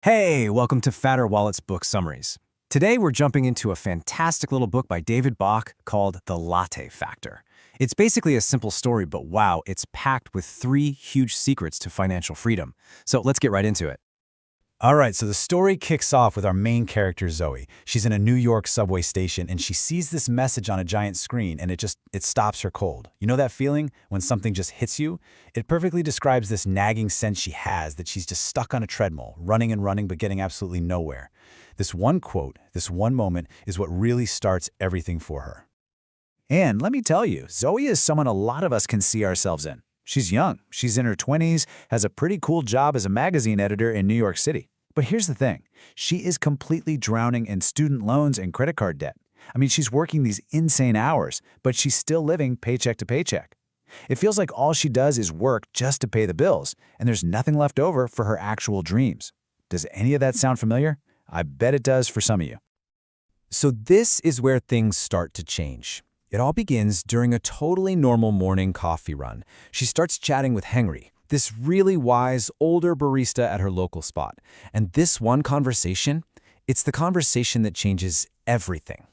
Hey, welcome to Fatter Wallet's Book Summaries. Today we're jumping into a fantastic little book by David Bach called The Latte Factor. It's basically a simple story, but wow, it's packed with 3 huge secrets to financial freedom. So let's get right into it. All right, so the story kicks off with our main character, Zoe. She's in a New York subway station, and she sees this message on a giant screen, and it stops her cold. You know that feeling when something just hits you? It perfectly describes this nagging sense she has that she's just stuck on a treadmill, running and running, but getting absolutely nowhere. This one quote, this one moment, is what really starts everything for her. And let me tell you, Zoe is someone a lot of us can see ourselves in. She's young, she's in her 20s, has a pretty cool job as a magazine editor in New York City. But here's the thing, she is completely drowning in student loans and credit card debt. I mean, she's working these insane hours, but she's still living paycheck to paycheck. It feels like all she does is work just to pay the bills, and there's nothing left over for her actual dreams. Does any of that sound familiar? I bet it does for some of you. So this is where things start to change. It all begins during a totally normal morning coffee run. She starts chatting with Henry, this really wise, older barista at her local spot. And this one conversation, it's the conversation that changes everything.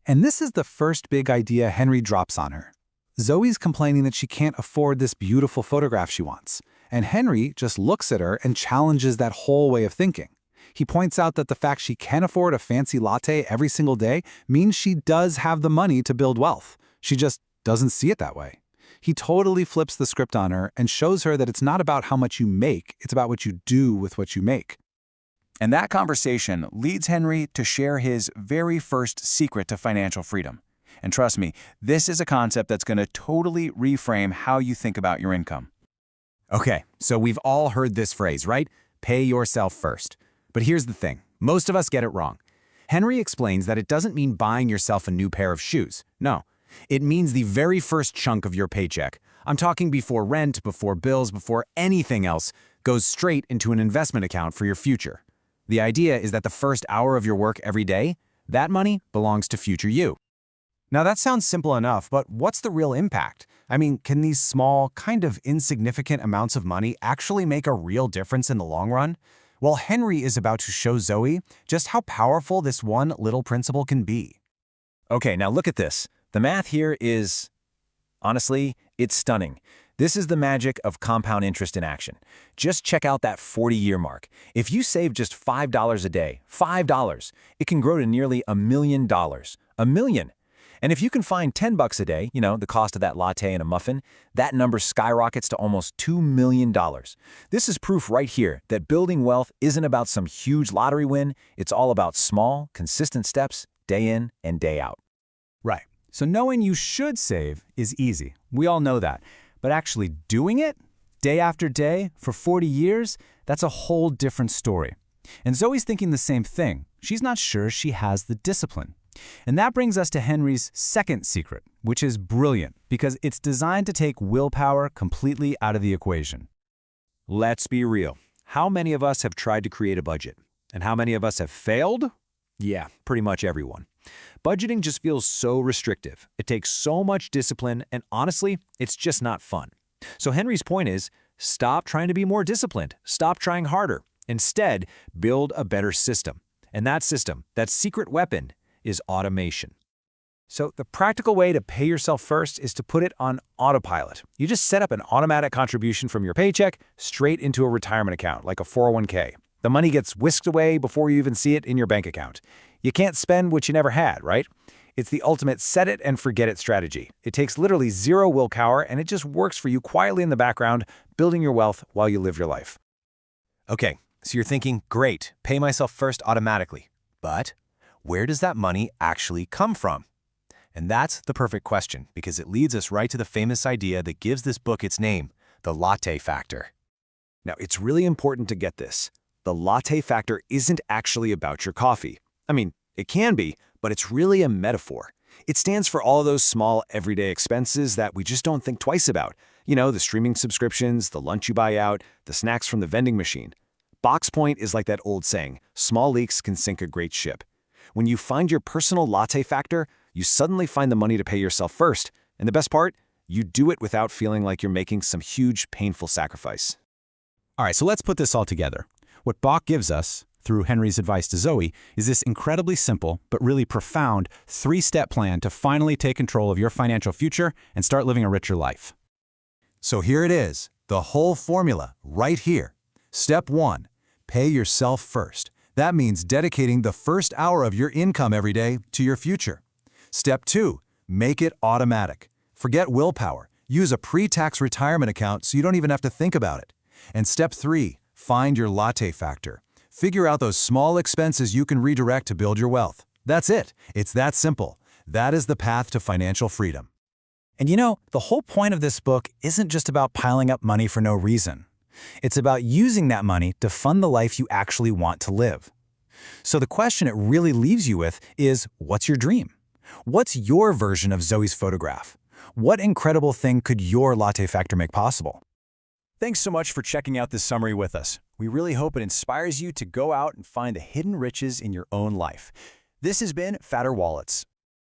And this is the first big idea Henry drops on her. Zoe's complaining that she can't afford this beautiful photograph she wants, and Henry just looks at her and challenges that whole way of thinking. He points out that the fact she can afford a fancy latte every single day means she does have the money to build wealth. She just doesn't see it that way. He totally flips the script on her and shows her that it's not about how much you make, it's about what you do with what you make. And that conversation leads Henry to share his very first secret to financial freedom. And trust me, this is a concept that's going to totally reframe how you think about your income. Okay, so we've all heard this phrase, right? Pay yourself first. But here's the thing, most of us get it wrong. Henry explains that it doesn't mean buying yourself a new pair of shoes. No, it means the very first chunk of your paycheck. I'm talking before rent, before bills, before anything else, goes straight into an investment account for your future. The idea is that the first hour of your work every day, that money belongs to future you. Now that sounds simple enough, but what's the real impact? I mean, can these small, kind of insignificant amounts of money actually make a real difference in the long run? Well, Henry is about to show Zoe just how powerful this one little principle can be. Okay, now look at this. The math here is, honestly, it's stunning. This is the magic of compound interest in action. Just check out that 40-year mark. If you save just $5 a day, $5, it can grow to nearly $1 million. $1 million! And if you can find $10 a day, the cost of that latte and a muffin, that number skyrockets to almost $2 million. This is proof right here that building wealth isn't about some huge lottery win. It's all about small, consistent steps, day in and day out. Right. So knowing you should save is easy. We all know that. But actually doing it, day after day, for 40 years, that's a whole different story. And Zoe's thinking the same thing. She's not sure she has the discipline. And that brings us to Henry's second secret, which is brilliant because it's designed to take willpower completely out of the equation. Let's be real. How many of us have tried to create a budget? And how many of us have failed? Yeah, pretty much everyone. Budgeting just feels so restrictive. It takes so much discipline, and honestly, it's just not fun. So Henry's point is, stop trying to be more disciplined. Stop trying harder. Instead, build a better system. And that system, that secret weapon, is automation. So the practical way to pay yourself first is to put it on autopilot. You just set up an automatic contribution from your paycheck straight into a retirement account, like a 401k. The money gets whisked away before you even see it in your bank account. You can't spend what you never had, right? It's the ultimate set it and forget it strategy. It takes literally zero willpower, and it just works for you quietly in the background, building your wealth while you live your life. Okay, so you're thinking, great, pay myself first automatically. But where does that money actually come from? And that's the perfect question, because it leads us right to the famous idea that gives this book its name, the Latte Factor. Now, it's really important to get this. The Latte Factor isn't actually about your coffee. I mean, it can be, but it's really a metaphor. It stands for all those small everyday expenses that we just don't think twice about. The streaming subscriptions, the lunch you buy out, the snacks from the vending machine. Bach's point is like that old saying, small leaks can sink a great ship. When you find your personal latte factor, you suddenly find the money to pay yourself first. And the best part, you do it without feeling like you're making some huge, painful sacrifice. All right, so let's put this all together. What Bach gives us, through Henry's advice to Zoey, is this incredibly simple but really profound 3-step plan to finally take control of your financial future and start living a richer life. So here it is, the whole formula, right here. Step 1. Pay yourself first. That means dedicating the first hour of your income every day to your future. Step 2. Make it automatic. Forget willpower. Use a pre-tax retirement account so you don't even have to think about it. And Step 3. Find your Latte Factor. Figure out those small expenses you can redirect to build your wealth. That's it. It's that simple. That is the path to financial freedom. And you know, the whole point of this book isn't just about piling up money for no reason. It's about using that money to fund the life you actually want to live. So the question it really leaves you with is, what's your dream? What's your version of Zoey's photograph? What incredible thing could your Latte Factor make possible? Thanks so much for checking out this summary with us. We really hope it inspires you to go out and find the hidden riches in your own life. This has been Fatter Wallets.